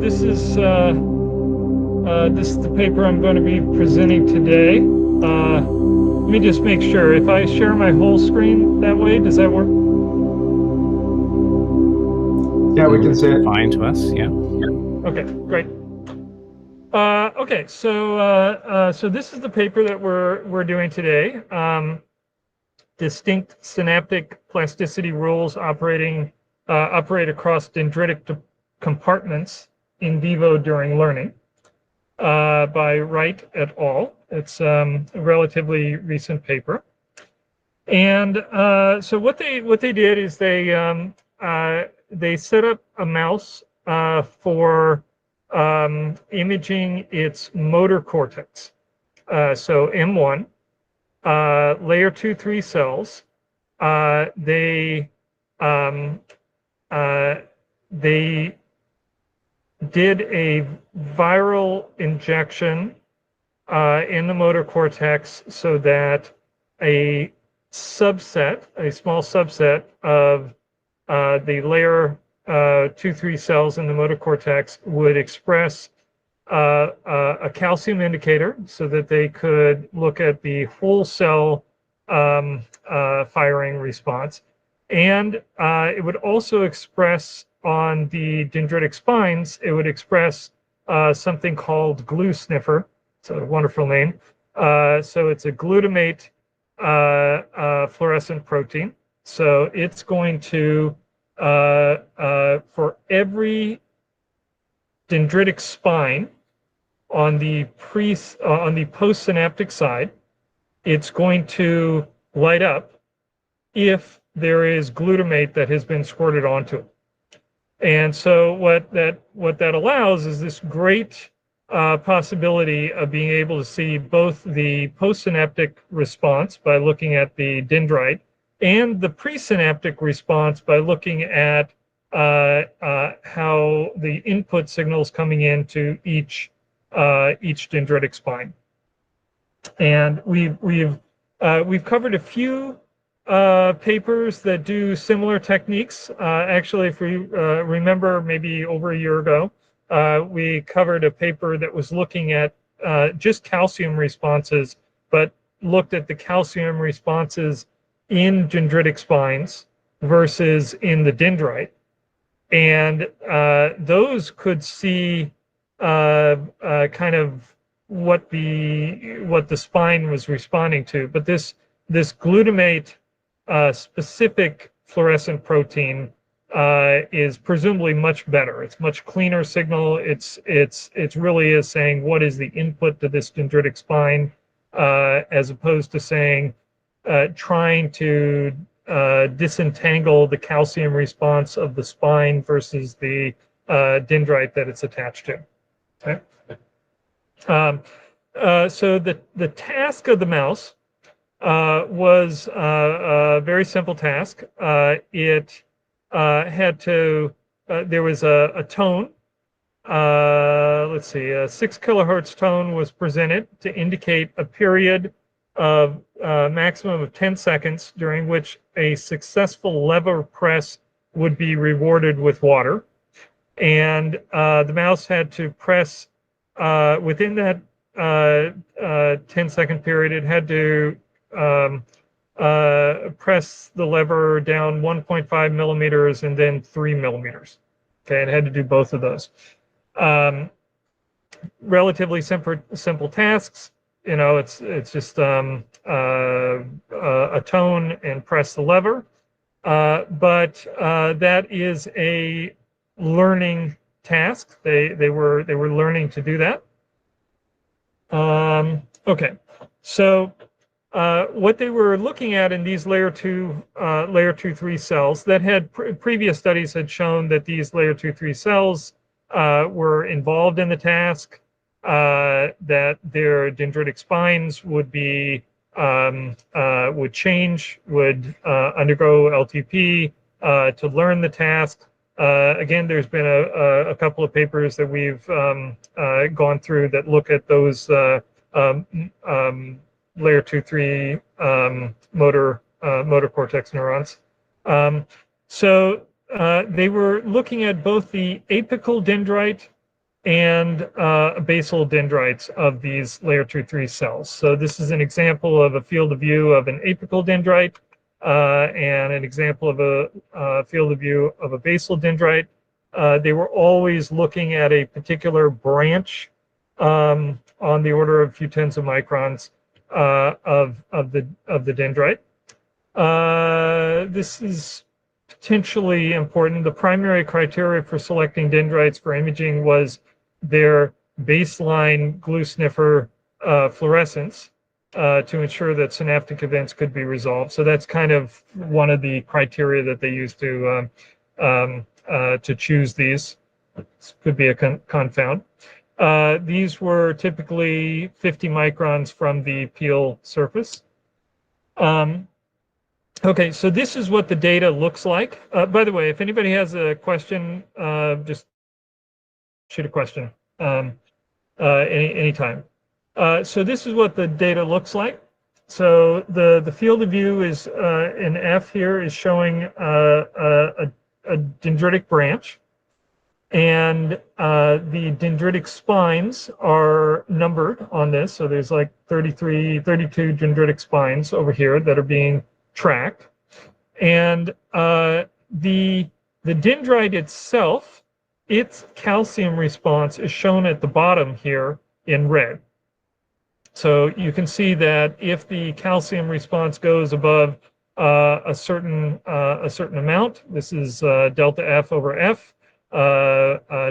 this is the paper I'm going to be presenting today. Let me just make sure. If I share my whole screen that way, does that work? Yeah, we can see it. Fine to us. Yeah. Okay, great. Okay, so this is the paper that we're doing today. Distinct synaptic plasticity rules operate across dendritic compartments in vivo during learning, by Wright et al. It's a relatively recent paper. And so what they did is they set up a mouse for imaging its motor cortex. So M1, layer 2-3 cells. They did a viral injection in the motor cortex so that a small subset of the layer 2-3 cells in the motor cortex would express a calcium indicator so that they could look at the whole cell firing response. And it would also express on the dendritic spines, it would express something called glue sniffer. It's a wonderful name. So it's a glutamate fluorescent protein. So it's going to, for every dendritic spine on the postsynaptic side, it's going to light up if there is glutamate that has been squirted onto it. And so what that allows is this great possibility of being able to see both the postsynaptic response by looking at the dendrite and the presynaptic response by looking at how the input signals coming into each dendritic spine. And we've covered a few papers that do similar techniques. Actually, if we remember, maybe over a year ago, we covered a paper that was looking at just calcium responses, but looked at the calcium responses in dendritic spines versus in the dendrite. And those could see kind of what the spine was responding to. But this glutamate specific fluorescent protein is presumably much better. It's much cleaner signal. It's really is saying what is the input to this dendritic spine, as opposed to saying trying to disentangle the calcium response of the spine versus the dendrite that it's attached to. Okay. So the task of the mouse was a very simple task. It had to, there was a tone, let's see, a 6 kilohertz tone was presented to indicate a period of maximum of 10 seconds during which a successful lever press would be rewarded with water. And the mouse had to press within that 10-second period, it had to press the lever down 1.5 millimeters and then 3 millimeters. Okay, it had to do both of those. Relatively simple tasks. You know, it's just a tone and press the lever. But that is a learning task. They were learning to do that. Okay, so what they were looking at in these layer 2-3 cells that had previous studies had shown that these layer 2-3 cells were involved in the task, that their dendritic spines would be would change, would undergo LTP to learn the task. Again, there's been a couple of papers that we've gone through that look at those layer 2-3 motor cortex neurons. So they were looking at both the apical dendrite and basal dendrites of these layer 2-3 cells. So this is an example of a field of view of an apical dendrite and an example of a field of view of a basal dendrite. They were always looking at a particular branch on the order of a few tens of microns of the dendrite. This is potentially important. The primary criteria for selecting dendrites for imaging was their baseline glue sniffer fluorescence to ensure that synaptic events could be resolved. So that's kind of one of the criteria that they used to choose these. This could be a confound. These were typically 50 microns from the peel surface. Okay, so this is what the data looks like. By the way, if anybody has a question, just shoot a question anytime. So this is what the data looks like. So the field of view is in F here is showing a dendritic branch. And the dendritic spines are numbered on this. So there's like 32 dendritic spines over here that are being tracked. And the dendrite itself, its calcium response is shown at the bottom here in red. So you can see that if the calcium response goes above a certain amount, this is delta F over F,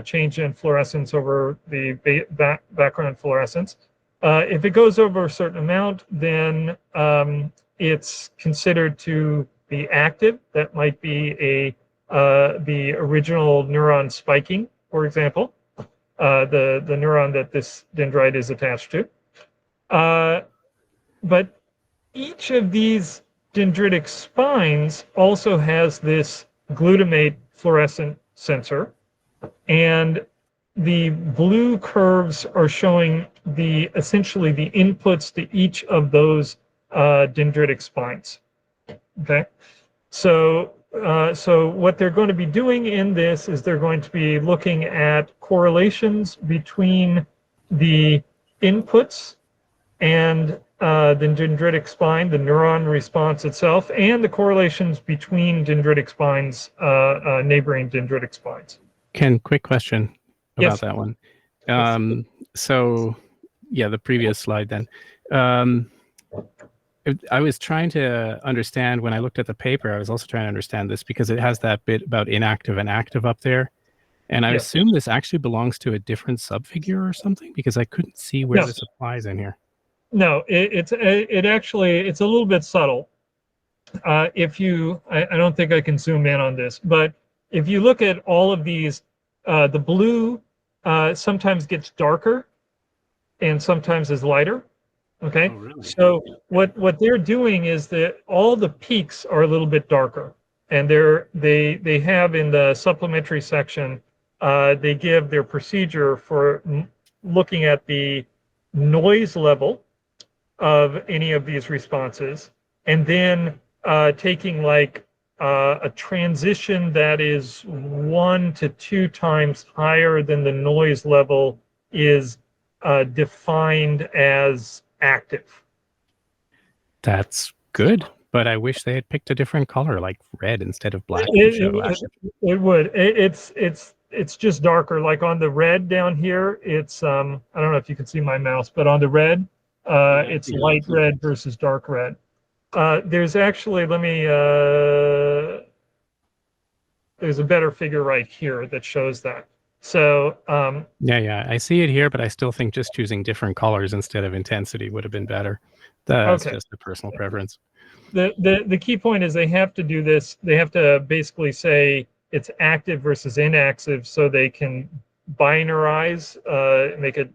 change in fluorescence over the background fluorescence. If it goes over a certain amount, then it's considered to be active. That might be the original neuron spiking, for example, the neuron that this dendrite is attached to. But each of these dendritic spines also has this glutamate fluorescent sensor, and the blue curves are showing essentially the inputs to each of those dendritic spines. Okay, so what they're going to be doing in this is they're going to be looking at correlations between the inputs and the dendritic spine, the neuron response itself, and the correlations between dendritic spines, neighboring dendritic spines. Ken, quick question about Yes. that one. Yes. So, yeah, the previous slide then. I was trying to understand when I looked at the paper, I was also trying to understand this because it has that bit about inactive and active up there. And I assume this actually belongs to a different subfigure or something because I couldn't see where this applies in here. No, it's actually a little bit subtle. I don't think I can zoom in on this, but if you look at all of these, the blue sometimes gets darker and sometimes is lighter. Okay, Oh, really? So what they're doing is that all the peaks are a little bit darker, and they have in the supplementary section, they give their procedure for looking at the noise level of any of these responses, and then taking like a transition that is 1 to 2 times higher than the noise level is defined as active. That's good, but I wish they had picked a different color, like red instead of black. It would. It's just darker. Like on the red down here, it's I don't know if you can see my mouse, but on the red, it's light red versus dark red. There's actually, there's a better figure right here that shows that. So yeah, I see it here, but I still think just choosing different colors instead of intensity would have been better. That's just a personal preference. The key point is they have to do this. They have to basically say it's active versus inactive, so they can binarize, make it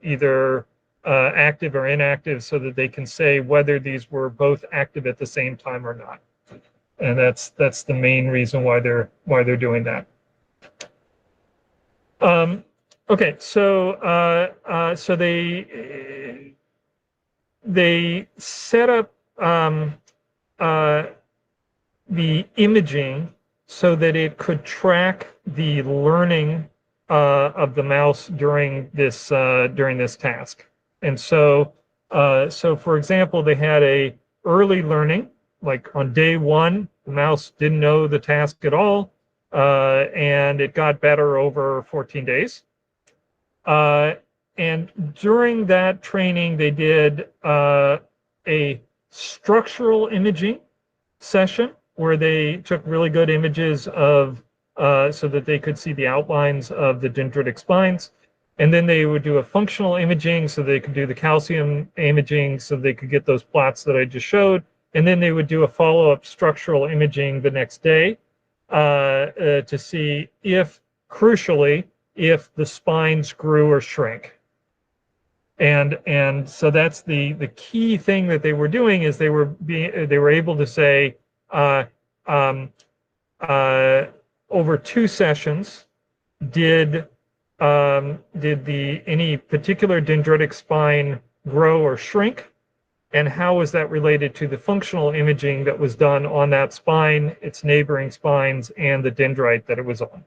either active or inactive, so that they can say whether these were both active at the same time or not. And that's the main reason why they're doing that. Okay, so so they set up the imaging so that it could track the learning of the mouse during this task. And so, so for example, they had a early learning, like on day one, the mouse didn't know the task at all, and it got better over 14 days. And during that training, they did a structural imaging session where they took really good images of so that they could see the outlines of the dendritic spines. And then they would do a functional imaging so they could do the calcium imaging so they could get those plots that I just showed. And then they would do a follow-up structural imaging the next day to see if, crucially, if the spines grew or shrank. And so that's the key thing that they were doing is they were able to say over 2 sessions did any particular dendritic spine grow or shrink, and how was that related to the functional imaging that was done on that spine, its neighboring spines, and the dendrite that it was on.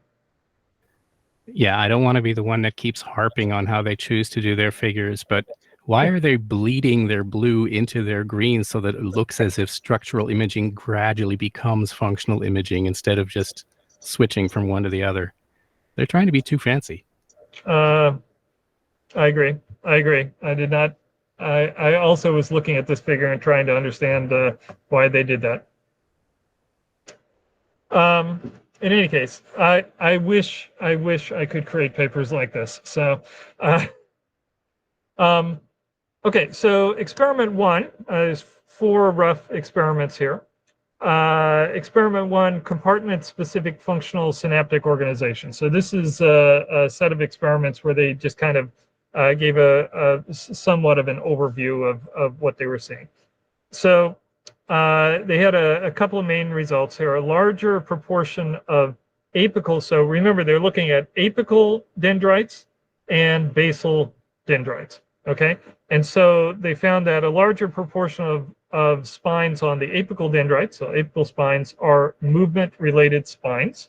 Yeah, I don't want to be the one that keeps harping on how they choose to do their figures, but why are they bleeding their blue into their green so that it looks as if structural imaging gradually becomes functional imaging instead of just switching from one to the other? They're trying to be too fancy. I agree. I did not. I also was looking at this figure and trying to understand why they did that. In any case, I wish I could create papers like this. So, okay. So experiment 1 is 4 rough experiments here. Experiment 1, compartment-specific functional synaptic organization. So this is a set of experiments where they just kind of gave a somewhat of an overview of what they were seeing. So they had a couple of main results here. A larger proportion of apical, so remember they're looking at apical dendrites and basal dendrites, okay? And so they found that a larger proportion of spines on the apical dendrites, so apical spines, are movement-related spines.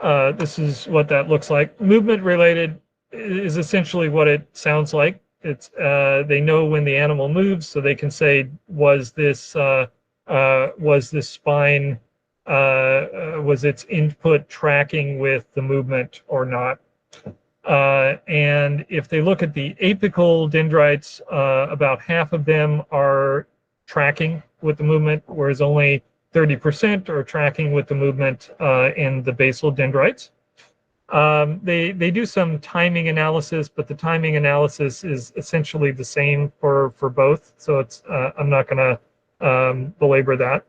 This is what that looks like. Movement-related is essentially what it sounds like. It's they know when the animal moves, so they can say, was this spine, was its input tracking with the movement or not? And if they look at the apical dendrites, about half of them are tracking with the movement, whereas only 30% are tracking with the movement in the basal dendrites. They do some timing analysis, but the timing analysis is essentially the same for both. So it's I'm not going to belabor that.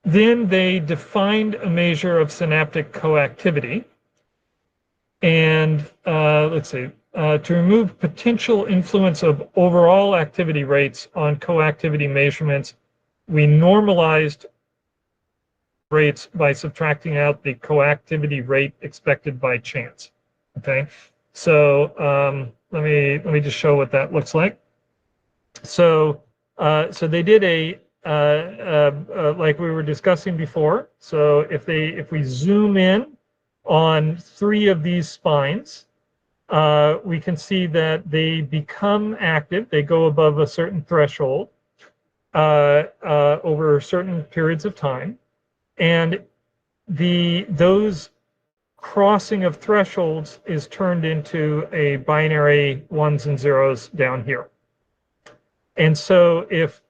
Then they defined a measure of synaptic coactivity. And let's see, to remove potential influence of overall activity rates on coactivity measurements, we normalized rates by subtracting out the coactivity rate expected by chance. Okay, so let me just show what that looks like. So so they did a like we were discussing before. So if we zoom in on 3 of these spines, we can see that they become active. They go above a certain threshold over certain periods of time, and those crossing of thresholds is turned into a binary 1s and 0s down here. And so if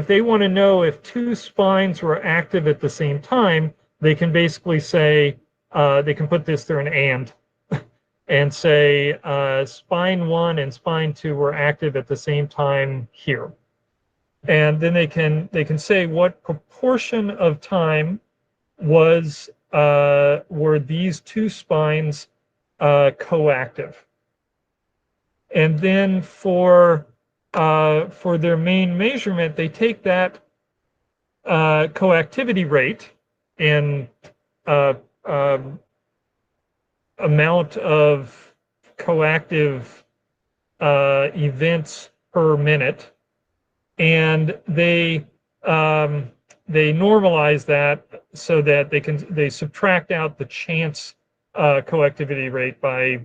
they want to know if 2 spines were active at the same time, they can basically say, they can put this through an and say spine 1 and spine 2 were active at the same time here. And then they can say what proportion of time were these 2 spines coactive. And then for their main measurement, they take that coactivity rate in amount of coactive events per minute, and they they normalize that so that they subtract out the chance coactivity rate by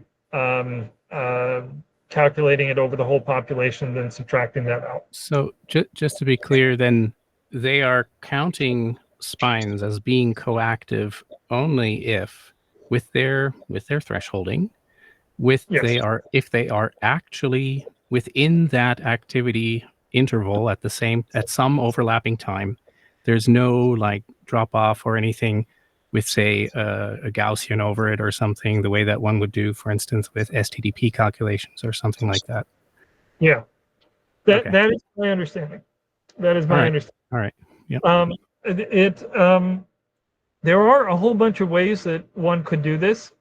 calculating it over the whole population, then subtracting that out. So just to be clear, then they are counting spines as being coactive only if, with their thresholding, Yes. if they are actually within that activity interval at some overlapping time. There's no like drop off or anything with, say, a Gaussian over it or something, the way that one would do, for instance, with STDP calculations or something like that. Yeah. Okay. That is my understanding. That is All my right. understanding. All right. Yep. There are a whole bunch of ways that one could do this.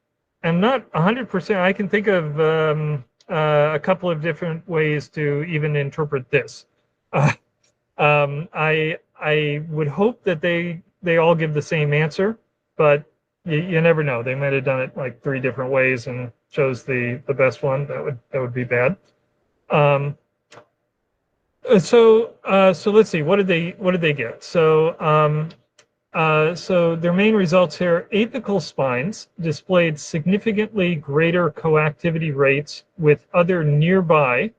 I'm not 100%. I can think of a couple of different ways to even interpret this. I would hope that they all give the same answer, but you never know. They might have done it like 3 different ways and chose the best one. That would be bad. So let's see. What did they get? So their main results here: apical spines displayed significantly greater coactivity rates with other nearby.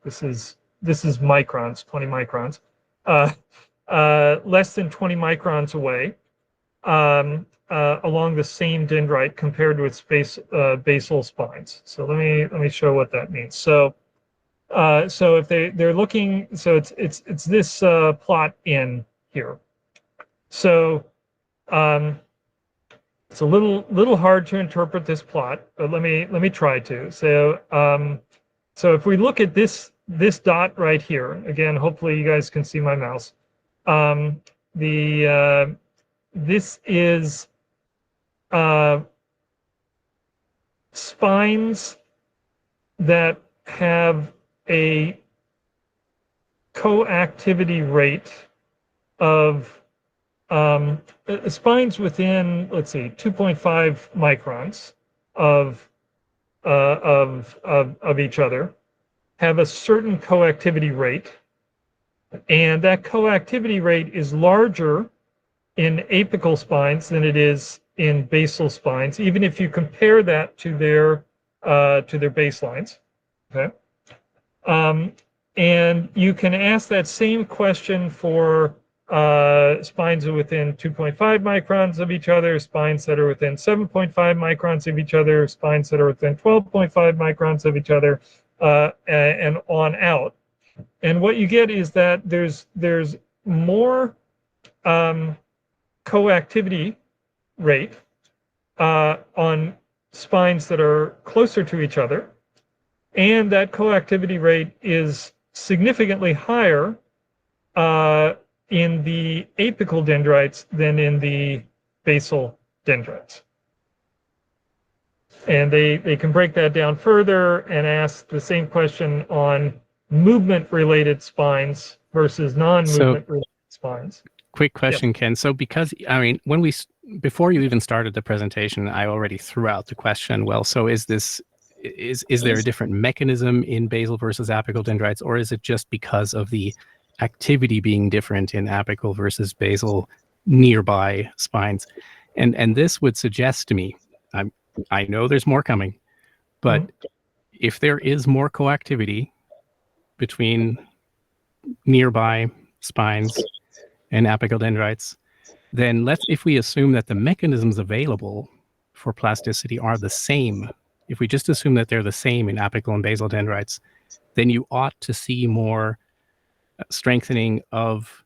This is microns, 20 microns, less than 20 microns away, along the same dendrite compared with basal spines. So let me show what that means. So if they're looking, so it's this plot in here. So it's a little hard to interpret this plot, but let me try to. So if we look at this dot right here, again, hopefully you guys can see my mouse. This is spines that have a coactivity rate of spines within, let's see, 2.5 microns of each other have a certain coactivity rate, and that coactivity rate is larger in apical spines than it is in basal spines, even if you compare that to their baselines. Okay, and you can ask that same question for spines within 2.5 microns of each other, spines that are within 7.5 microns of each other, spines that are within 12.5 microns of each other, and on out. And what you get is that there's more coactivity rate on spines that are closer to each other, and that coactivity rate is significantly higher in the apical dendrites than in the basal dendrites. And they can break that down further and ask the same question on movement-related spines versus non-movement-related spines. Quick question, Ken. So because, I mean, before you even started the presentation, I already threw out the question, well, so is there a different mechanism in basal versus apical dendrites, or is it just because of the activity being different in apical versus basal nearby spines? And this would suggest to me, I know there's more coming, but if there is more coactivity between nearby spines and apical dendrites, then if we assume that the mechanisms available for plasticity are the same, if we just assume that they're the same in apical and basal dendrites, then you ought to see more strengthening of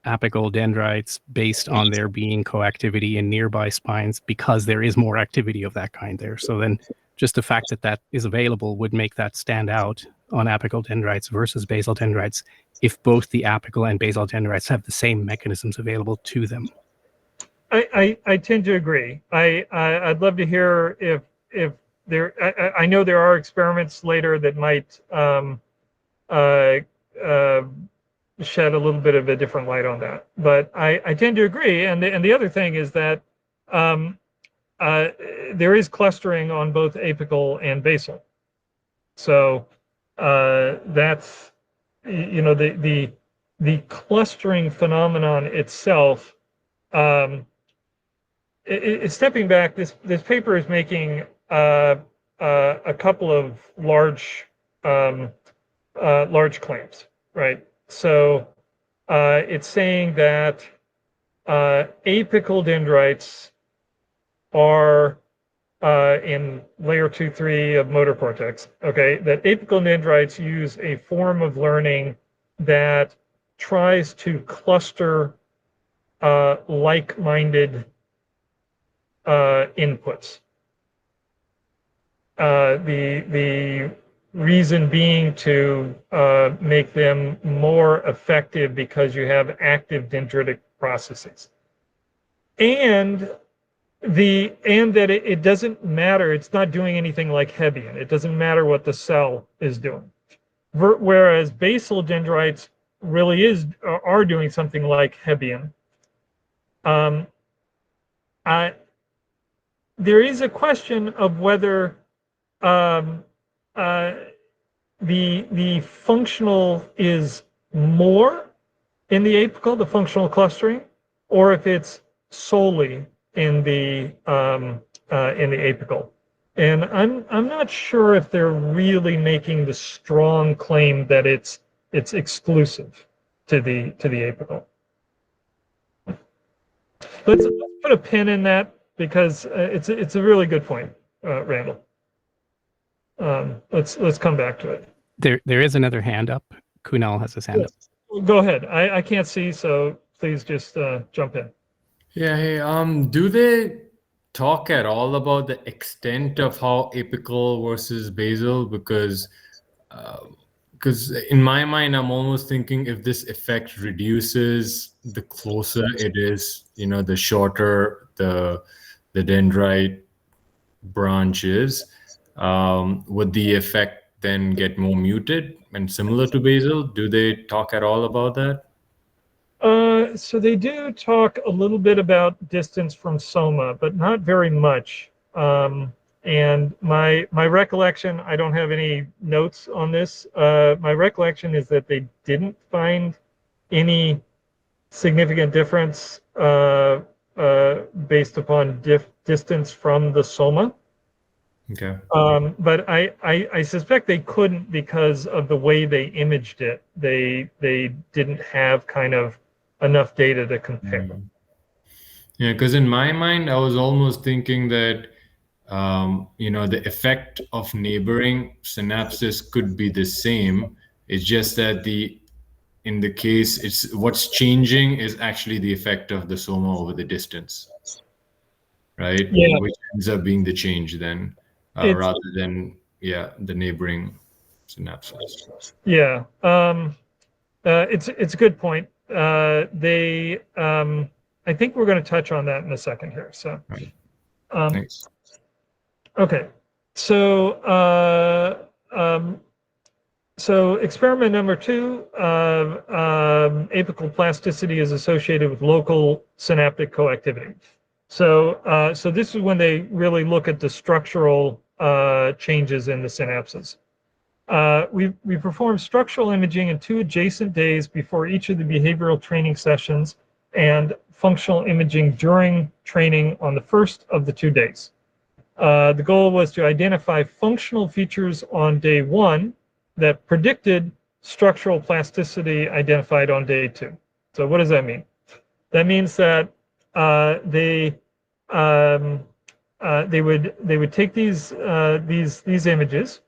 apical dendrites based on there being coactivity in nearby spines, because there is more activity of that kind there. So then just the fact that that is available would make that stand out on apical dendrites versus basal dendrites if both the apical and basal dendrites have the same mechanisms available to them. I tend to agree. I'd love to hear if there. I know there are experiments later that might shed a little bit of a different light on that, but I tend to agree. And the other thing is that there is clustering on both apical and basal. So that's, you know, the clustering phenomenon itself, stepping back, this paper is making a couple of large claims, right? So it's saying that apical dendrites are in layer 2-3 of motor cortex, okay, that apical dendrites use a form of learning that tries to cluster like-minded inputs. The reason being to make them more effective because you have active dendritic processes. And that it doesn't matter, it's not doing anything like Hebbian. It doesn't matter what the cell is doing. Whereas basal dendrites really are doing something like Hebbian. There is a question of whether the functional is more in the apical, the functional clustering, or if it's solely in the apical. And I'm not sure if they're really making the strong claim that it's exclusive to the apical. Let's put a pin in that because it's a really good point, Randall. Let's come back to it. There is another hand up. Kunal has his hand up. Go ahead. I can't see, so please just jump in. Yeah, hey, do they talk at all about the extent of how apical versus basal? Because in my mind, I'm almost thinking if this effect reduces, the closer it is, the shorter the dendrite branch is, would the effect then get more muted and similar to basal? Do they talk at all about that? So they do talk a little bit about distance from soma, but not very much. And my recollection, I don't have any notes on this. My recollection is that they didn't find any significant difference based upon distance from the soma. Okay. But I suspect they couldn't because of the way they imaged it. They didn't have kind of enough data to compare. Yeah, because in my mind, I was almost thinking that the effect of neighboring synapses could be the same. It's just that in the case, it's what's changing is actually the effect of the soma over the distance, right? Yeah. Which ends up being the change then, rather than the neighboring synapses. Yeah, it's a good point. I think we're going to touch on that in a second here. So, right. Thanks. Okay, so so experiment number 2, apical plasticity is associated with local synaptic coactivity. So so this is when they really look at the structural changes in the synapses. We performed structural imaging in 2 adjacent days before each of the behavioral training sessions and functional imaging during training on the first of the 2 days. The goal was to identify functional features on day 1 that predicted structural plasticity identified on day 2. So what does that mean? That means that they would take these images,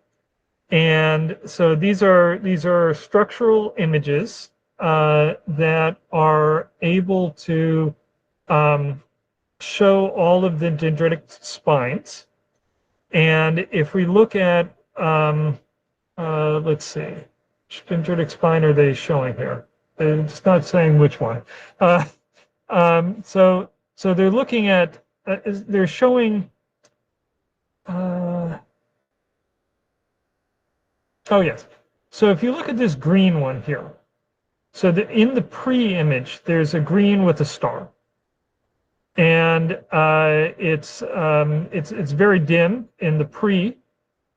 and so these are structural images that are able to show all of the dendritic spines. And if we look at let's see, which dendritic spine are they showing here? It's not saying which one. So they're looking at they're showing. Oh yes. So if you look at this green one here, so in the pre-image there's a green with a star, and it's very dim in the pre,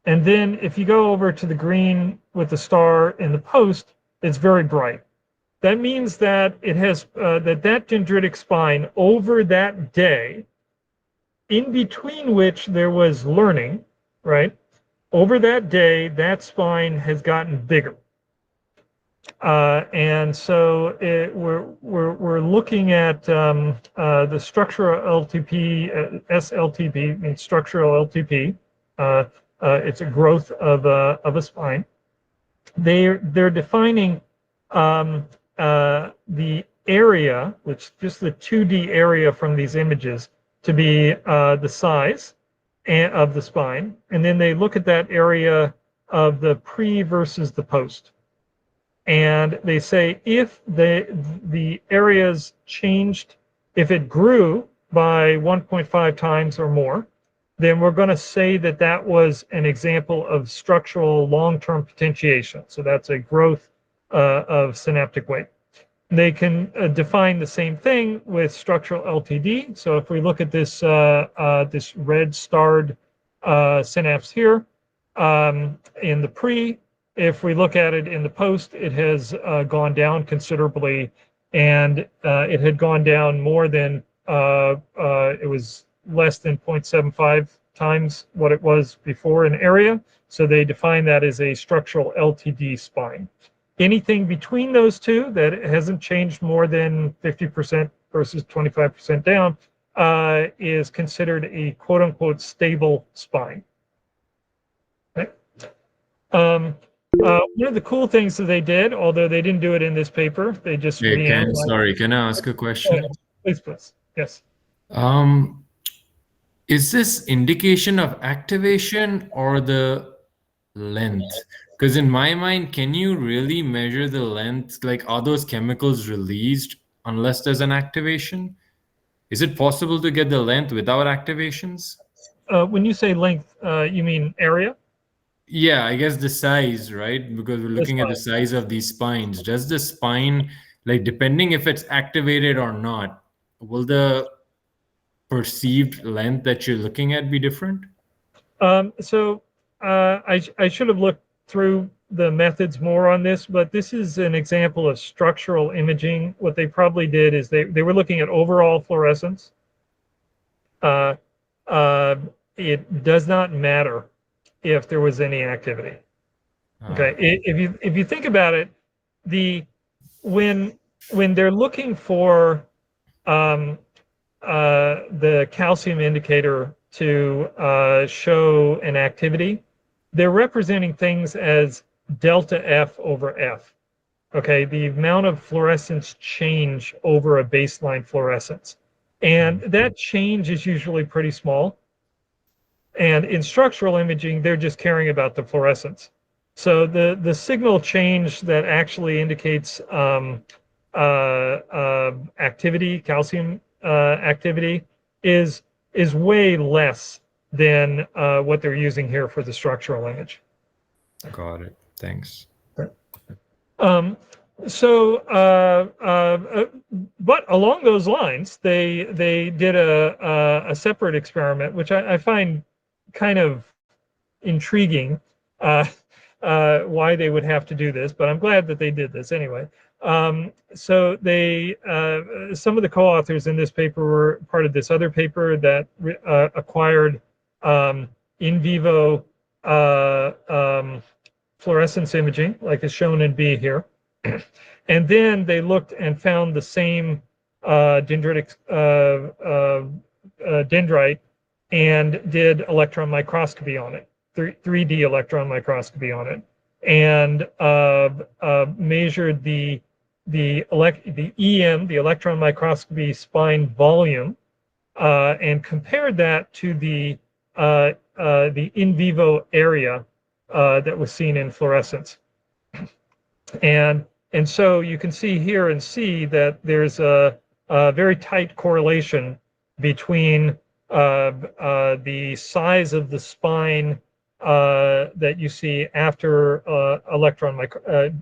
and then if you go over to the green with the star in the post, it's very bright. that means that it has that dendritic spine over that day, in between which there was learning, right? Over that day, that spine has gotten bigger. And so we're looking at the structural LTP, SLTP means structural LTP. It's a growth of a spine. They're defining the area, which just the 2D area from these images, to be the size of the spine, and then they look at that area of the pre versus the post. And they say if the areas changed, if it grew by 1.5 times or more, then we're going to say that that was an example of structural long-term potentiation. So that's a growth of synaptic weight. They can define the same thing with structural LTD. So if we look at this this red starred synapse here in the pre, if we look at it in the post, it has gone down considerably, and it had gone down more than, it was less than 0.75 times what it was before in area. So they define that as a structural LTD spine. Anything between those two that hasn't changed more than 50% versus 25% down is considered a quote-unquote stable spine. Okay. One of the cool things that they did, although they didn't do it in this paper, they just Sorry, can I ask a question? Please. Yes. Is this indication of activation or the length? Because in my mind, can you really measure the length? Like, are those chemicals released unless there's an activation? Is it possible to get the length without activations? When you say length, you mean area? Yeah, I guess the size, right? Because we're looking at the size of these spines. Does the spine, like, depending if it's activated or not, will the perceived length that you're looking at be different? I should have looked through the methods more on this, but this is an example of structural imaging. What they probably did is they were looking at overall fluorescence. It does not matter if there was any activity. Okay, if you think about it, when they're looking for the calcium indicator to show an activity, they're representing things as delta F over F. Okay, the amount of fluorescence change over a baseline fluorescence. And that change is usually pretty small. And in structural imaging, they're just caring about the fluorescence. So the signal change that actually indicates activity, calcium activity, is way less than what they're using here for the structural image. Got it. Thanks. But along those lines, they did a separate experiment, which I find kind of intriguing, why they would have to do this, but I'm glad that they did this anyway. So they, some of the co-authors in this paper were part of this other paper that acquired in vivo fluorescence imaging, like is shown in B here. And then they looked and found the same dendritic dendrite and did electron microscopy on it, 3D electron microscopy on it, and measured the EM, the electron microscopy spine volume, and compared that to the in vivo area that was seen in fluorescence. And so you can see here and see that there's a very tight correlation between the size of the spine that you see after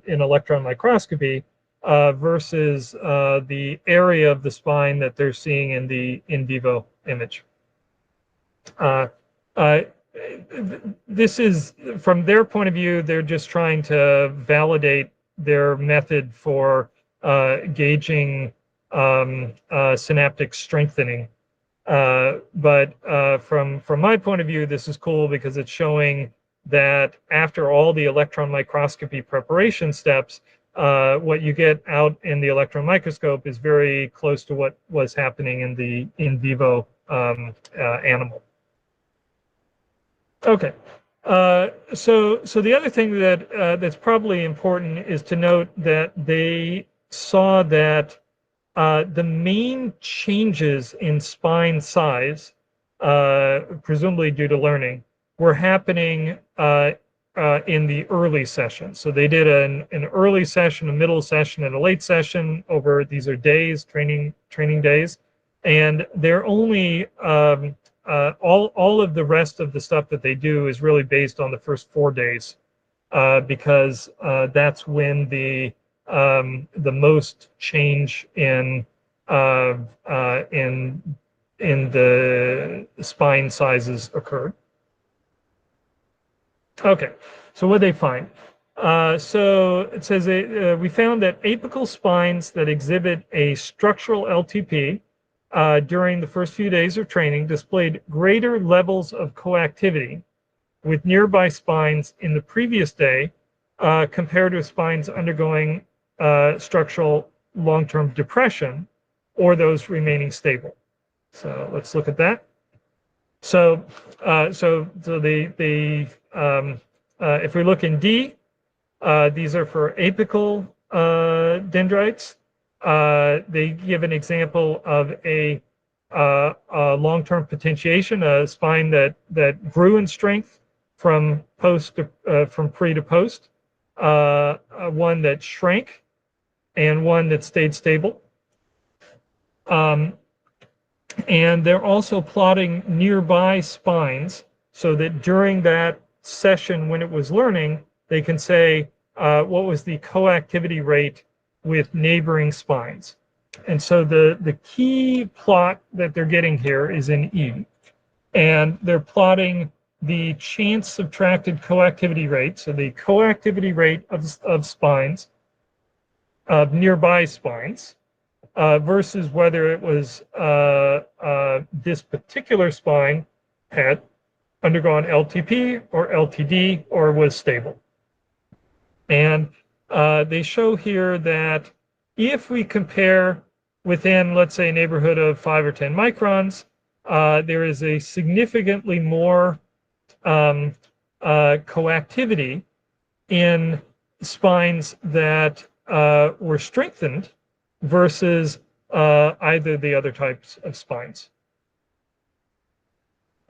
in electron microscopy versus the area of the spine that they're seeing in the in vivo image. This is, from their point of view, they're just trying to validate their method for gauging synaptic strengthening. But from my point of view, this is cool because it's showing that after all the electron microscopy preparation steps, what you get out in the electron microscope is very close to what was happening in the in vivo animal. Okay, so the other thing that that's probably important is to note that they saw that the main changes in spine size, presumably due to learning, were happening in the early session. So they did an early session, a middle session, and a late session over, these are days, training days. And they're only, all of the rest of the stuff that they do is really based on the first 4 days, because that's when the most change in the spine sizes occurred. Okay, so what they find? So it says we found that apical spines that exhibit a structural LTP during the first few days of training displayed greater levels of coactivity with nearby spines in the previous day compared with spines undergoing structural long-term depression or those remaining stable. So let's look at that. So if we look in D, these are for apical dendrites. They give an example of a long-term potentiation, a spine that grew in strength from pre to post, one that shrank, and one that stayed stable. And they're also plotting nearby spines so that during that session when it was learning, they can say what was the coactivity rate with neighboring spines. And so the key plot that they're getting here is in E. And they're plotting the chance subtracted coactivity rate, so the coactivity rate of spines, of nearby spines, versus whether it was this particular spine had undergone LTP or LTD or was stable. And they show here that if we compare within, let's say, a neighborhood of 5 or 10 microns, there is a significantly more coactivity in spines that were strengthened versus either the other types of spines.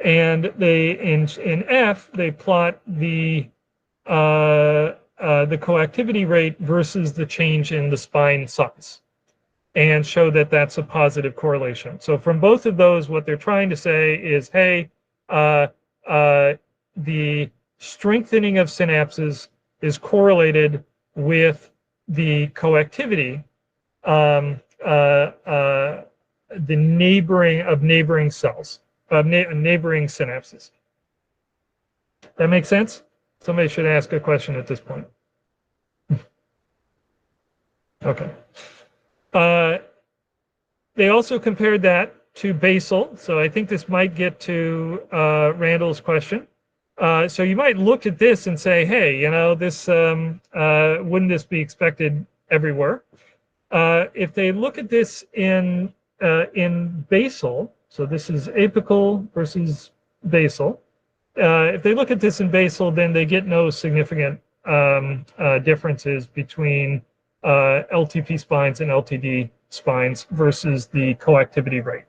And they in F they plot the coactivity rate versus the change in the spine size, and show that that's a positive correlation. So from both of those, what they're trying to say is, hey, the strengthening of synapses is correlated with the coactivity, the neighboring cells, neighboring synapses. That makes sense? Somebody should ask a question at this point. Okay. They also compared that to basal. So I think this might get to Randall's question. So you might look at this and say, hey, you know, this wouldn't this be expected everywhere? If they look at this in basal, so this is apical versus basal. If they look at this in basal, then they get no significant differences between LTP spines and LTD spines versus the coactivity rate.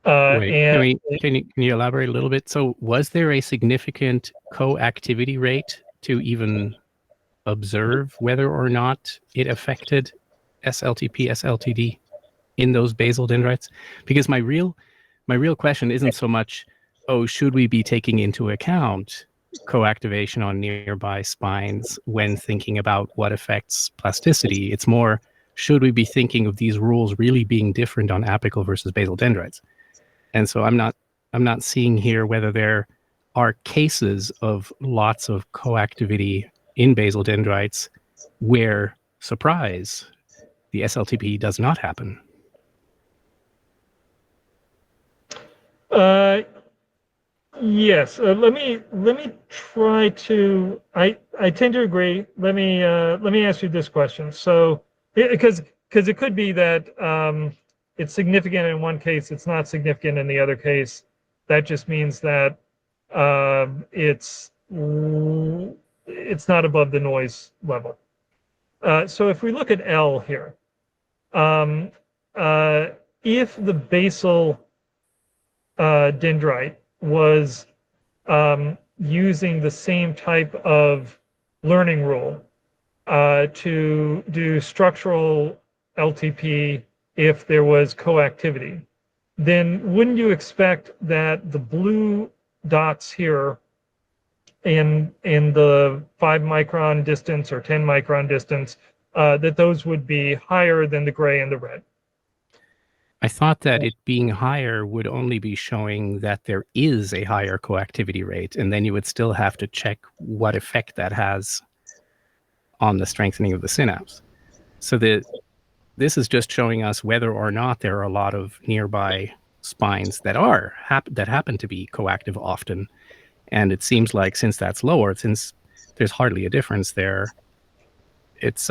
Wait, can you elaborate a little bit? So was there a significant coactivity rate to even observe whether or not it affected SLTP, SLTD in those basal dendrites? Because my real question isn't so much, oh, should we be taking into account coactivation on nearby spines when thinking about what affects plasticity? It's more, should we be thinking of these rules really being different on apical versus basal dendrites? And so I'm not seeing here whether there are cases of lots of coactivity in basal dendrites where, surprise, the SLTP does not happen. Yes. Let me try to. I tend to agree. Let me ask you this question. So, because it could be that it's significant in one case, it's not significant in the other case. That just means that it's not above the noise level. So if we look at L here, if the basal dendrite was using the same type of learning rule to do structural LTP if there was coactivity, then wouldn't you expect that the blue dots here in the 5 micron distance or 10 micron distance, that those would be higher than the gray and the red? I thought that it being higher would only be showing that there is a higher coactivity rate, and then you would still have to check what effect that has on the strengthening of the synapse. So this is just showing us whether or not there are a lot of nearby spines that happen to be coactive often. And it seems like since that's lower, since there's hardly a difference there, it's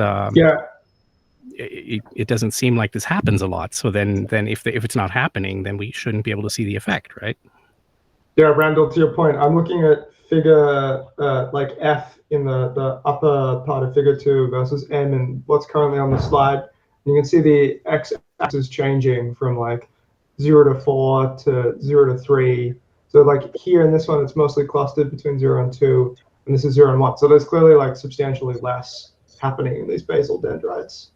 it doesn't seem like this happens a lot. So then if it's not happening, then we shouldn't be able to see the effect, right? Yeah, Randall, to your point, I'm looking at figure like F in the upper part of figure 2 versus M and what's currently on the slide. You can see the x-axis changing from like 0 to 4 to 0 to 3. So like here in this one, it's mostly clustered between 0 and 2, and this is 0 and 1. So there's clearly like substantially less happening in these basal dendrites.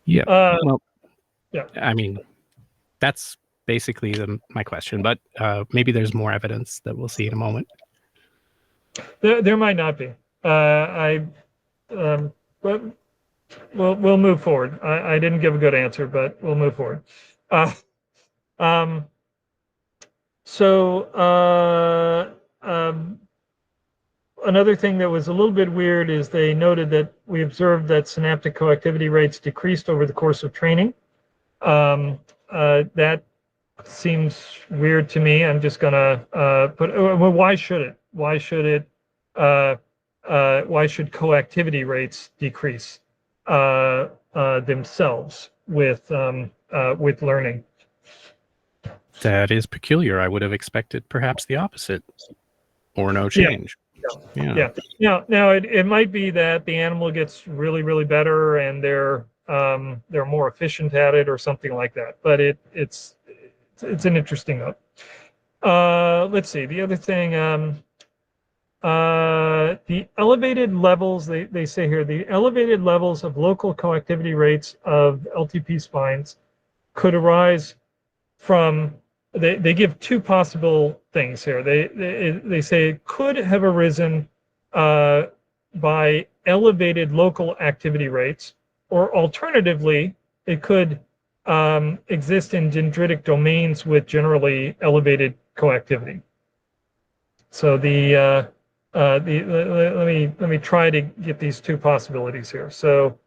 Yeah. Well, yeah. I mean, that's basically my question, but maybe there's more evidence that we'll see in a moment. There might not be. But we'll move forward. I didn't give a good answer, but we'll move forward. Another thing that was a little bit weird is they noted that we observed that synaptic coactivity rates decreased over the course of training. That seems weird to me. I'm just gonna put. Well, why should it? Why should coactivity rates decrease themselves with learning? That is peculiar. I would have expected perhaps the opposite, or no change. Yeah. Now it might be that the animal gets really better and they're more efficient at it or something like that. But it's an interesting note. Let's see. The other thing, the elevated levels, they say here, the elevated levels of local coactivity rates of LTP spines could arise from, they give two possible things here. They say it could have arisen by elevated local activity rates, or alternatively, it could exist in dendritic domains with generally elevated coactivity. So let me try to get these two possibilities here. So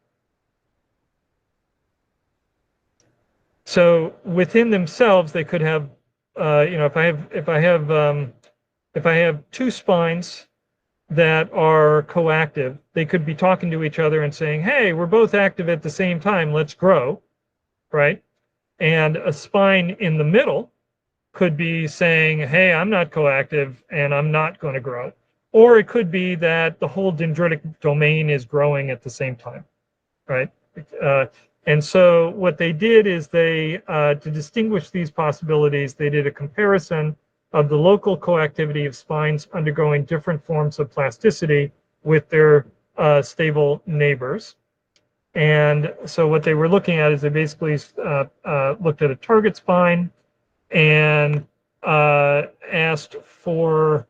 within themselves, they could have, if I have two spines that are coactive, they could be talking to each other and saying, "Hey, we're both active at the same time. Let's grow," right? And a spine in the middle could be saying, "Hey, I'm not coactive and I'm not going to grow." Or it could be that the whole dendritic domain is growing at the same time, right? And so what they did is they, to distinguish these possibilities, they did a comparison of the local coactivity of spines undergoing different forms of plasticity with their stable neighbors. And so what they were looking at is they basically looked at a target spine and asked for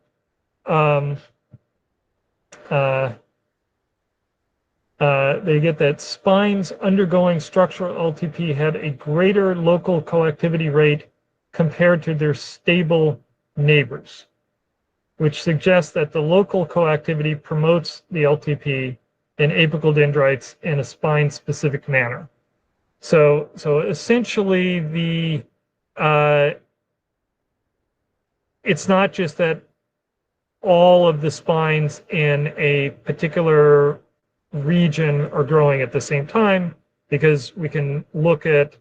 they get that spines undergoing structural LTP had a greater local coactivity rate compared to their stable neighbors, which suggests that the local coactivity promotes the LTP in apical dendrites in a spine-specific manner. So essentially, it's not just that all of the spines in a particular region are growing at the same time, because we can look at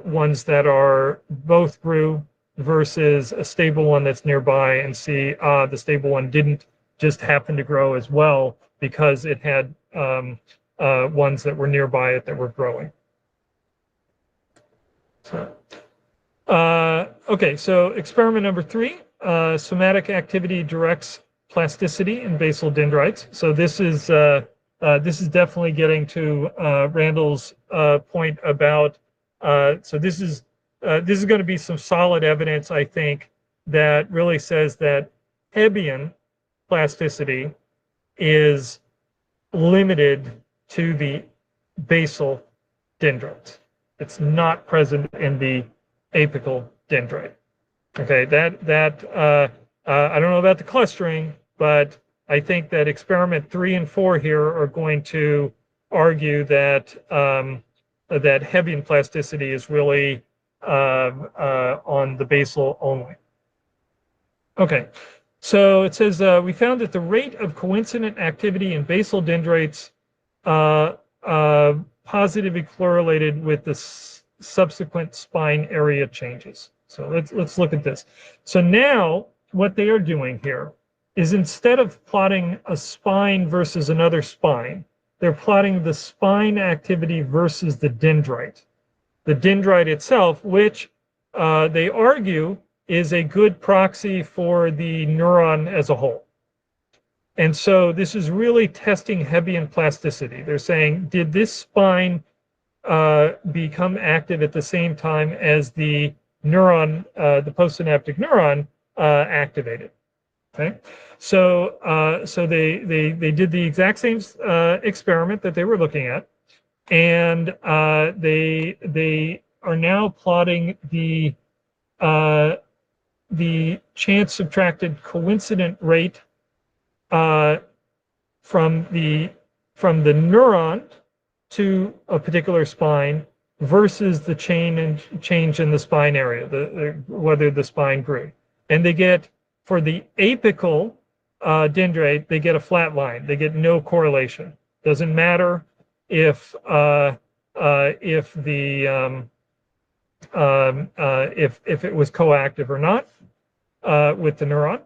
ones that are both grew versus a stable one that's nearby and see the stable one didn't just happen to grow as well because it had ones that were nearby it that were growing. So, okay, so experiment number 3, somatic activity directs plasticity in basal dendrites. So this is definitely getting to Randall's point about. So this is going to be some solid evidence, I think, that really says that Hebbian plasticity is limited to the basal dendrites. It's not present in the apical dendrite. Okay, I don't know about the clustering, but I think that experiment 3 and 4 here are going to argue that that Hebbian plasticity is really on the basal only. Okay, so it says we found that the rate of coincident activity in basal dendrites positively correlated with the subsequent spine area changes. So let's look at this. So now what they are doing here is, instead of plotting a spine versus another spine, they're plotting the spine activity versus the dendrite. The dendrite itself, which they argue is a good proxy for the neuron as a whole. And so this is really testing Hebbian plasticity. They're saying, did this spine become active at the same time as the neuron, the postsynaptic neuron, activated? Okay, so they did the exact same experiment that they were looking at, and they are now plotting the chance subtracted coincident rate from the neuron to a particular spine versus the change in the spine area, whether the spine grew. And they get, for the apical dendrite, they get a flat line. They get no correlation. Doesn't matter if it was coactive or not with the neuron.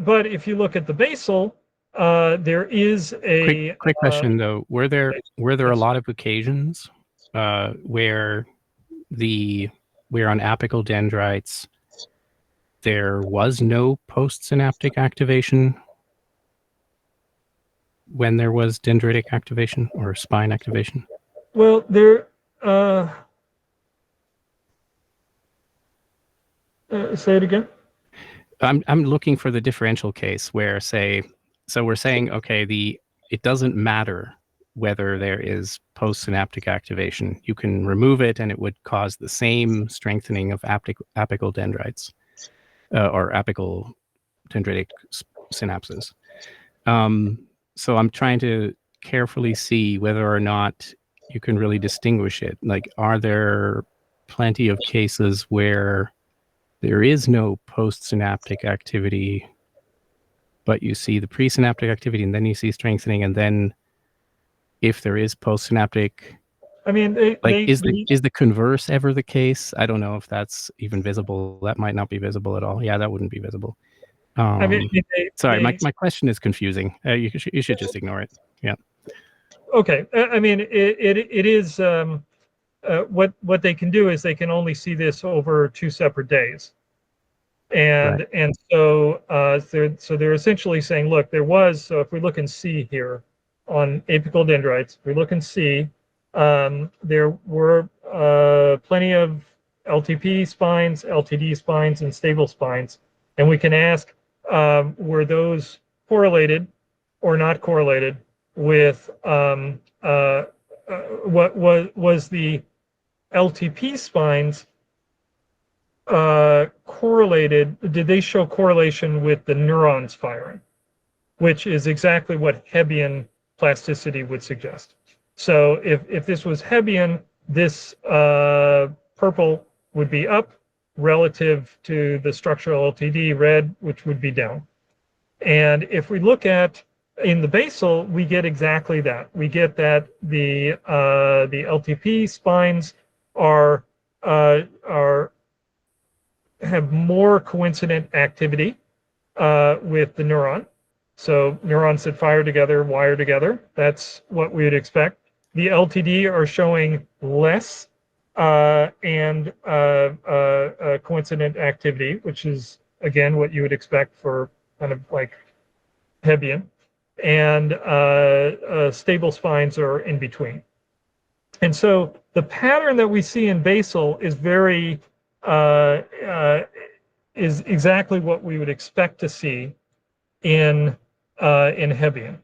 But if you look at the basal, there is a quick question though. Were there a lot of occasions where on apical dendrites there was no postsynaptic activation when there was dendritic activation or spine activation? Well, there. Say it again. I'm looking for the differential case where, so we're saying, okay, it doesn't matter whether there is postsynaptic activation. You can remove it and it would cause the same strengthening of apical dendrites or apical dendritic synapses. So I'm trying to carefully see whether or not you can really distinguish it. Like, are there plenty of cases where there is no postsynaptic activity, but you see the presynaptic activity, and then you see strengthening, and then if there is postsynaptic, I mean, is the converse ever the case? I don't know if that's even visible. That might not be visible at all. Yeah, that wouldn't be visible. I mean, sorry, my question is confusing. You should just ignore it. Yeah. Okay. I mean, it is what they can do is they can only see this over 2 separate days, and Right. and so they're essentially saying, look, there was, so if we look and see here on apical dendrites, if we look and see, there were plenty of LTP spines, LTD spines, and stable spines, and we can ask, were those correlated or not correlated with what was the LTP spines did they show correlation with the neurons firing, which is exactly what Hebbian plasticity would suggest. So if this was Hebbian, this purple would be up relative to the structural LTD, red, which would be down. And if we look at in the basal, we get exactly that. We get that the LTP spines have more coincident activity with the neuron. So neurons that fire together wire together. That's what we would expect. The LTD are showing less and coincident activity, which is again what you would expect for kind of like Hebbian. And stable spines are in between. And so the pattern that we see in basal is is exactly what we would expect to see in Hebbian,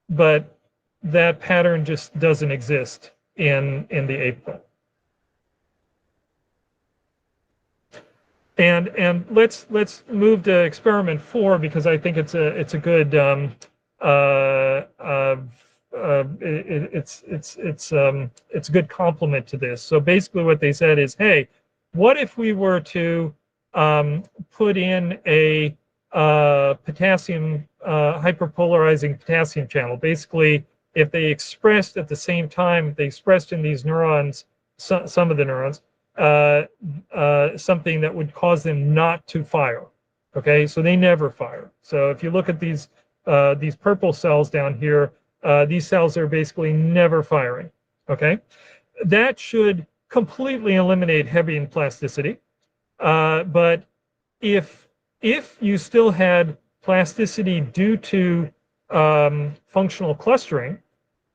but that pattern just doesn't exist in the apical. And let's move to experiment 4 because I think it's a good it's a good complement to this. So basically what they said is, hey, what if we were to put in a potassium hyperpolarizing potassium channel? Basically, if they expressed at the same time, they expressed in these neurons, some of the neurons, something that would cause them not to fire. Okay, so they never fire. So if you look at these purple cells down here, these cells are basically never firing. Okay, that should completely eliminate Hebbian plasticity. But if you still had plasticity due to functional clustering,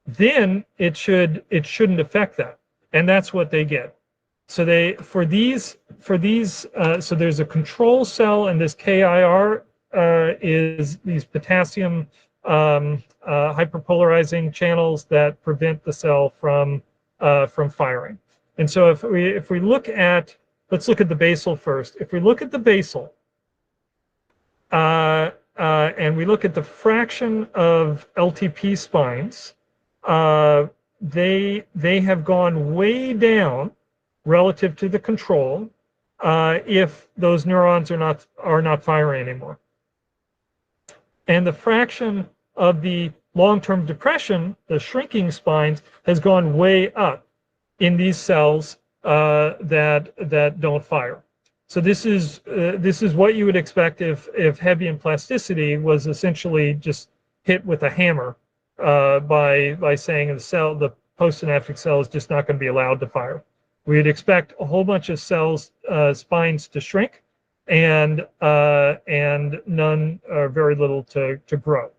then it shouldn't affect that, and that's what they get. So so there's a control cell, and this KIR is these potassium hyperpolarizing channels that prevent the cell from firing. And so if we look at, let's look at the basal first. If we look at the basal, and we look at the fraction of LTP spines, they have gone way down relative to the control if those neurons are not firing anymore. And the fraction of the long-term depression, the shrinking spines, has gone way up in these cells that don't fire. So this is what you would expect if Hebbian plasticity was essentially just hit with a hammer by saying the postsynaptic cell is just not going to be allowed to fire. We'd expect a whole bunch of cells, spines to shrink, and none or very little to grow.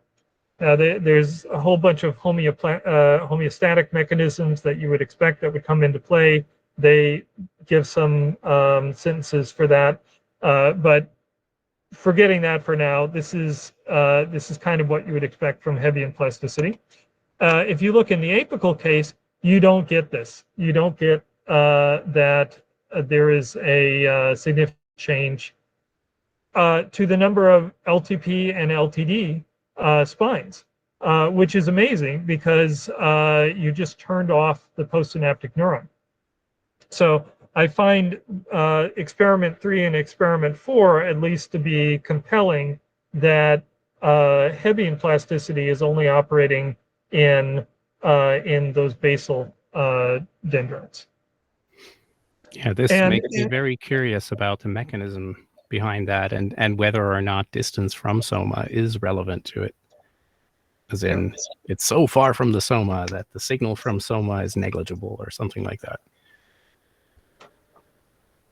Now there's a whole bunch of homeostatic mechanisms that you would expect that would come into play. They give some sentences for that, but forgetting that for now, this is kind of what you would expect from Hebbian plasticity. If you look in the apical case, you don't get this. You don't get that there is a significant change to the number of LTP and LTD spines, which is amazing because you just turned off the postsynaptic neuron. So I find experiment 3 and experiment 4 at least to be compelling that Hebbian plasticity is only operating in those basal dendrites. Yeah, this makes me very curious about the mechanism behind that and whether or not distance from soma is relevant to it. As in, it's so far from the soma that the signal from soma is negligible or something like that.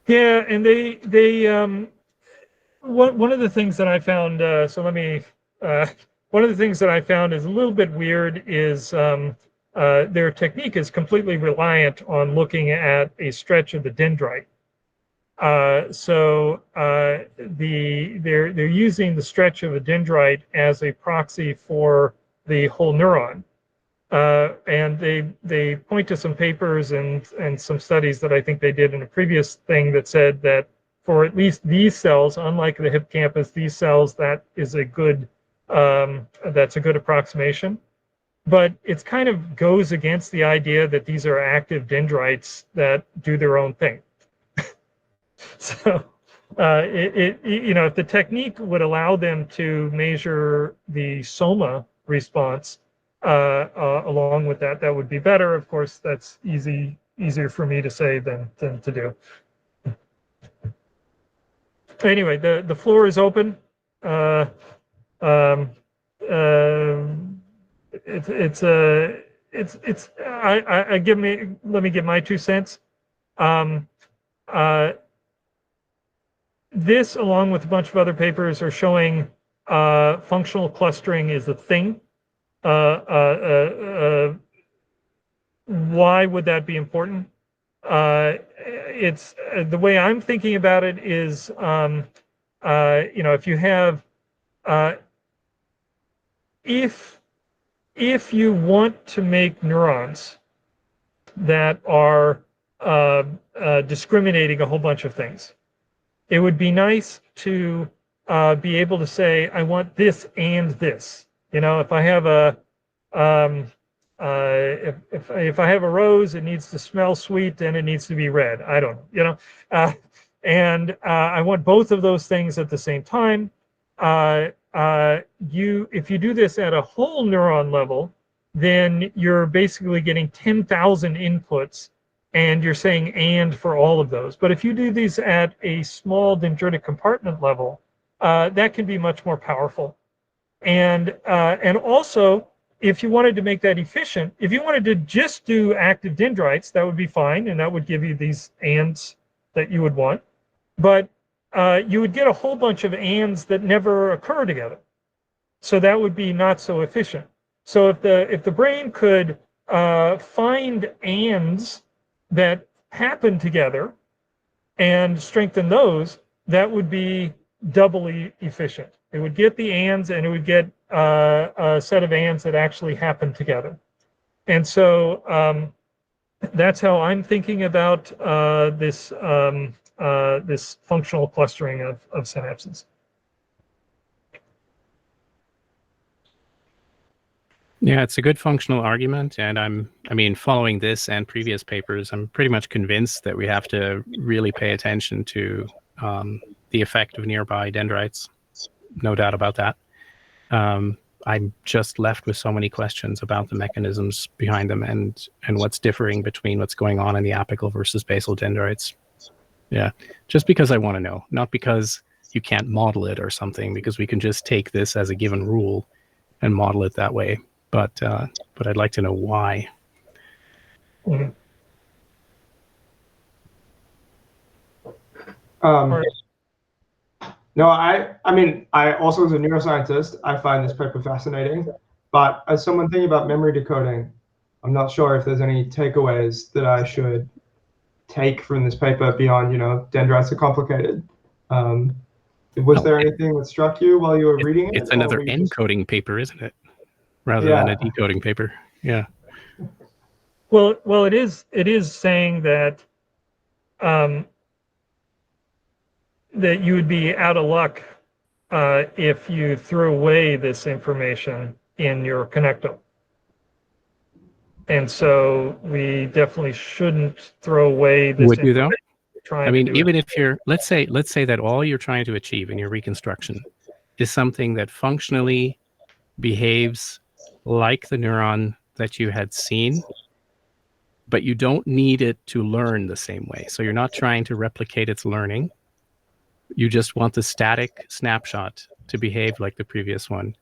Yeah, and one of the things that I found, one of the things that I found is a little bit weird is their technique is completely reliant on looking at a stretch of the dendrite. They're using the stretch of a dendrite as a proxy for the whole neuron. And they point to some papers and some studies that I think they did in a previous thing that said that for at least these cells, unlike the hippocampus, these cells, that is a good, that's a good approximation. But it's kind of goes against the idea that these are active dendrites that do their own thing. So, you know, if the technique would allow them to measure the soma response along with that, that would be better. Of course, that's easier for me to say than to do. Anyway, the floor is open. Let me give my 2 cents. This, along with a bunch of other papers, are showing functional clustering is a thing. Why would that be important? It's the way I'm thinking about it is, you know, if you have, if you want to make neurons that are discriminating a whole bunch of things, it would be nice to be able to say, I want this and this. You know, if I have a if I have a rose, it needs to smell sweet and it needs to be red. I don't know, you know, and I want both of those things at the same time. If you do this at a whole neuron level, then you're basically getting 10,000 inputs, and you're saying and for all of those. But if you do these at a small dendritic compartment level, that can be much more powerful. And also, if you wanted to make that efficient, if you wanted to just do active dendrites, that would be fine, and that would give you these ands that you would want. But you would get a whole bunch of ands that never occur together. So that would be not so efficient. So if the brain could find ands that happen together and strengthen those, that would be doubly efficient. It would get the ands, and it would get a set of ands that actually happen together. And so that's how I'm thinking about this this functional clustering of synapses. Yeah, it's a good functional argument, and I mean, following this and previous papers, I'm pretty much convinced that we have to really pay attention to the effect of nearby dendrites. No doubt about that. I'm just left with so many questions about the mechanisms behind them and what's differing between what's going on in the apical versus basal dendrites. Yeah, just because I want to know, not because you can't model it or something, because we can just take this as a given rule and model it that way. But I'd like to know why. Mm-hmm. No, I mean, I also, as a neuroscientist, I find this paper fascinating. But as someone thinking about memory decoding, I'm not sure if there's any takeaways that I should take from this paper beyond, you know, dendrites are complicated. Was there anything that struck you while you were reading it? It's another encoding paper, isn't it? Rather than a decoding paper. Yeah. Well, it is saying that that you would be out of luck if you threw away this information in your connectome. And so we definitely shouldn't throw away this. Would you though? I mean, even if you're, let's say that all you're trying to achieve in your reconstruction is something that functionally behaves like the neuron that you had seen, but you don't need it to learn the same way. So you're not trying to replicate its learning. You just want the static snapshot to behave like the previous one.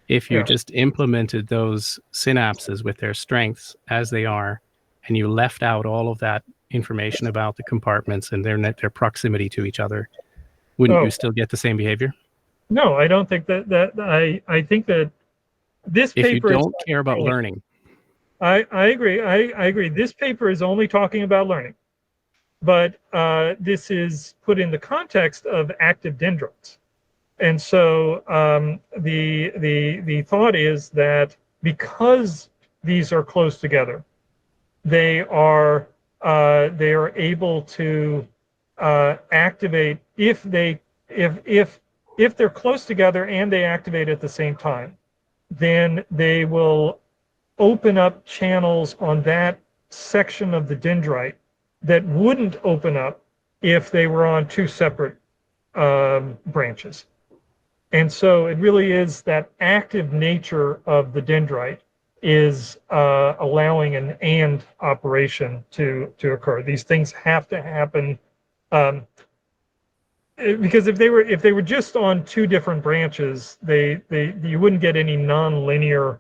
If you just implemented those synapses with their strengths as they are, and you left out all of that information about the compartments and their proximity to each other, wouldn't you still get the same behavior? No, I don't think that. I think that this paper. If you don't care about learning. I agree. I agree. This paper is only talking about learning, but this is put in the context of active dendrites. And so the thought is that because these are close together, they are able to activate if they're close together and they activate at the same time, then they will open up channels on that section of the dendrite that wouldn't open up if they were on two separate branches. And so it really is that active nature of the dendrite is allowing an and operation to occur. These things have to happen because if they were just on two different branches, you wouldn't get any nonlinear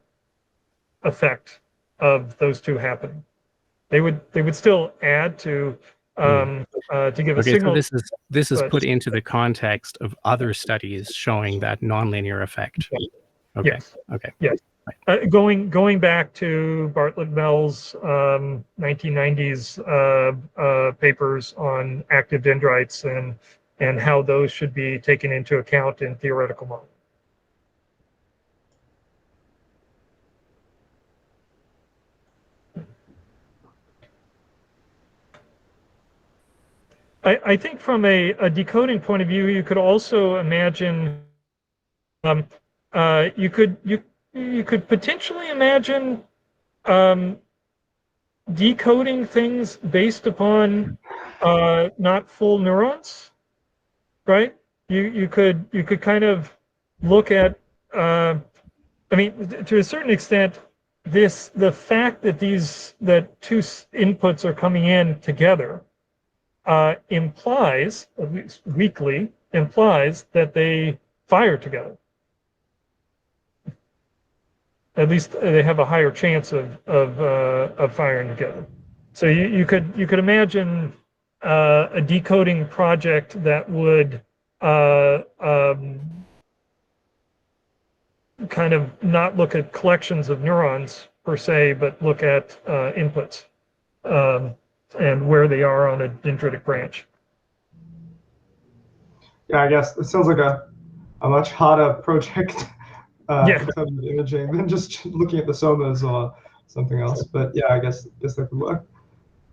effect of those two happening. They would still add to give a signal. So this is put into the context of other studies showing that nonlinear effect. Okay. Yes. Okay. Yes. Going back to Bartlett Bell's 1990s papers on active dendrites and how those should be taken into account in theoretical modeling. I think from a decoding point of view, you could also imagine you could potentially imagine decoding things based upon not full neurons, right? You could kind of look at I mean, to a certain extent, the fact that two inputs are coming in together implies, at least weakly, implies that they fire together. At least they have a higher chance of firing together. So you could imagine a decoding project that would kind of not look at collections of neurons per se, but look at inputs and where they are on a dendritic branch. Yeah, I guess it sounds like a much harder project in terms of imaging than just looking at the somas or something else. But yeah, I guess that could work.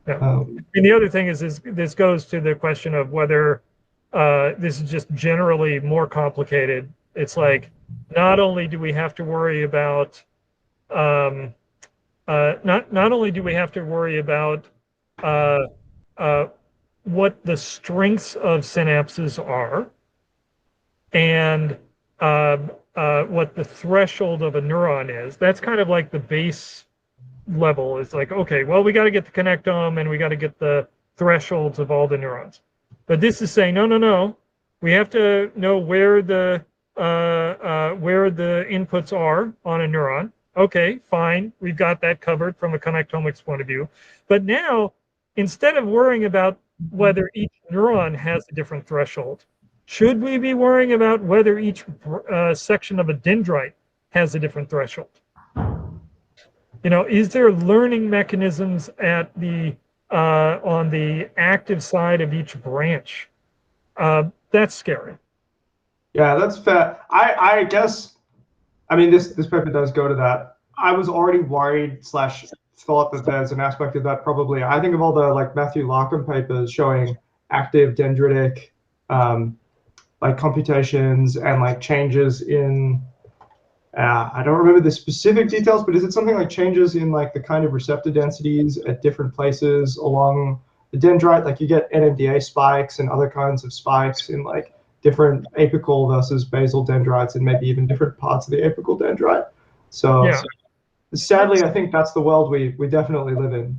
Yeah. And the other thing is this goes to the question of whether this is just generally more complicated. It's like not only do we have to worry about not only do we have to worry about what the strengths of synapses are and what the threshold of a neuron is. That's kind of like the base level. It's like, okay, well, we got to get the connectome and we got to get the thresholds of all the neurons. But this is saying, no. We have to know where the inputs are on a neuron. Okay, fine. We've got that covered from a connectomics point of view. But now, instead of worrying about whether each neuron has a different threshold, should we be worrying about whether each section of a dendrite has a different threshold? Is there learning mechanisms at the on the active side of each branch? That's scary. Yeah, that's fair. I guess, I mean, this paper does go to that. I was already worried / thought that there's an aspect of that probably. I think of all the like Matthew Larkham papers showing active dendritic like computations and like changes in I don't remember the specific details, but is it something like changes in like the kind of receptor densities at different places along the dendrite? Like you get NMDA spikes and other kinds of spikes in like different apical versus basal dendrites and maybe even different parts of the apical dendrite. So sadly, I think that's the world we definitely live in.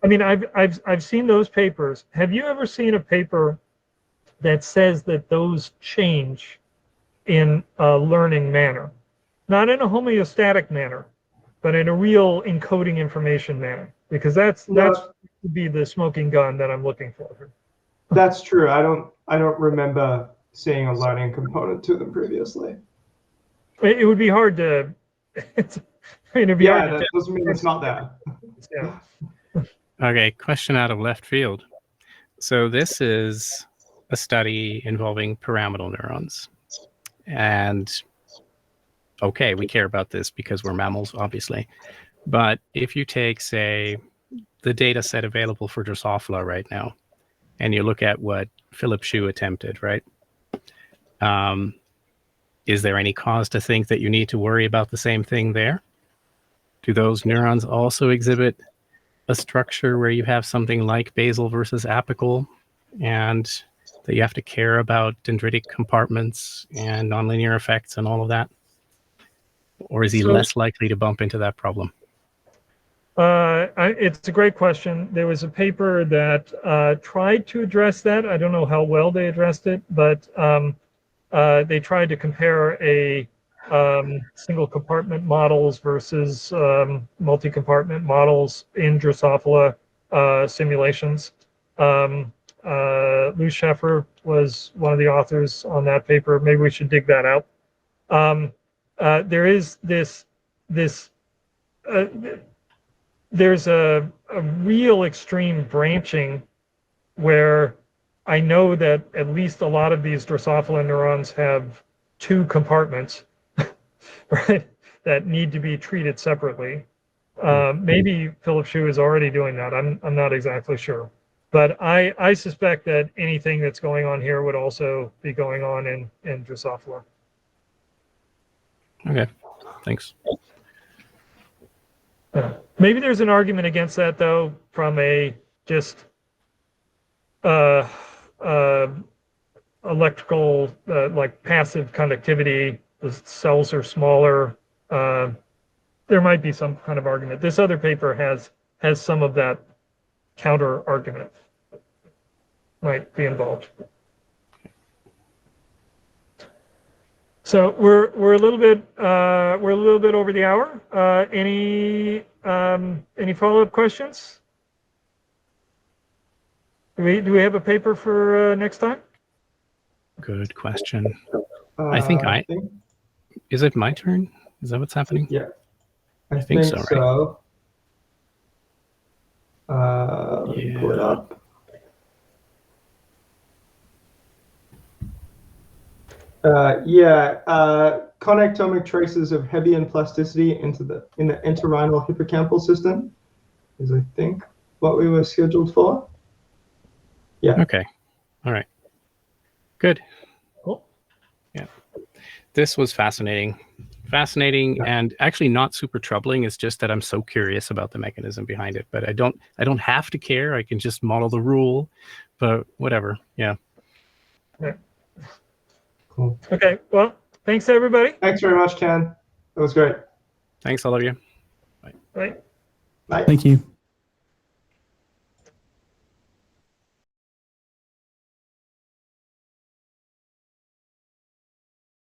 I mean, I've seen those papers. Have you ever seen a paper that says that those change in a learning manner? Not in a homeostatic manner, but in a real encoding information manner, because that's would be the smoking gun that I'm looking for. That's true. I don't remember seeing a learning component to them previously. It would be hard to. It'd be hard that doesn't mean it's not there. Yeah. Okay, question out of left field. So this is a study involving pyramidal neurons, and okay, we care about this because we're mammals, obviously. But if you take, say, the data set available for Drosophila right now, and you look at what Philip Shue attempted, right? Is there any cause to think that you need to worry about the same thing there? Do those neurons also exhibit a structure where you have something like basal versus apical, and that you have to care about dendritic compartments and nonlinear effects and all of that? Or is he less likely to bump into that problem? It's a great question. There was a paper that tried to address that. I don't know how well they addressed it, but they tried to compare a single compartment models versus multi-compartment models in Drosophila simulations. Lou Sheffer was one of the authors on that paper. Maybe we should dig that out. There is there's a real extreme branching where I know that at least a lot of these Drosophila neurons have two compartments, right, that need to be treated separately. Maybe Philip Shue is already doing that. I'm not exactly sure. But I suspect that anything that's going on here would also be going on in Drosophila. Okay, thanks. Maybe there's an argument against that, though, from a just electrical, like passive conductivity. The cells are smaller. There might be some kind of argument. This other paper has some of that counter argument. Might be involved. So we're a little bit over the hour. Any follow-up questions? Do we have a paper for next time? Good question. I think is it my turn? Is that what's happening? Yeah, I think so. Right? Let me pull it up. Connectomic traces of Hebbian plasticity in the entorhinal hippocampal system is, I think, what we were scheduled for. Yeah. Okay. All right. Good. Cool. Yeah. This was fascinating. And actually not super troubling. It's just that I'm so curious about the mechanism behind it. But I don't have to care. I can just model the rule. But whatever. Yeah. Yeah. Cool. Okay. Well, thanks everybody. Thanks very much, Ken. That was great. Thanks, all of you. Bye. Bye. Thank you.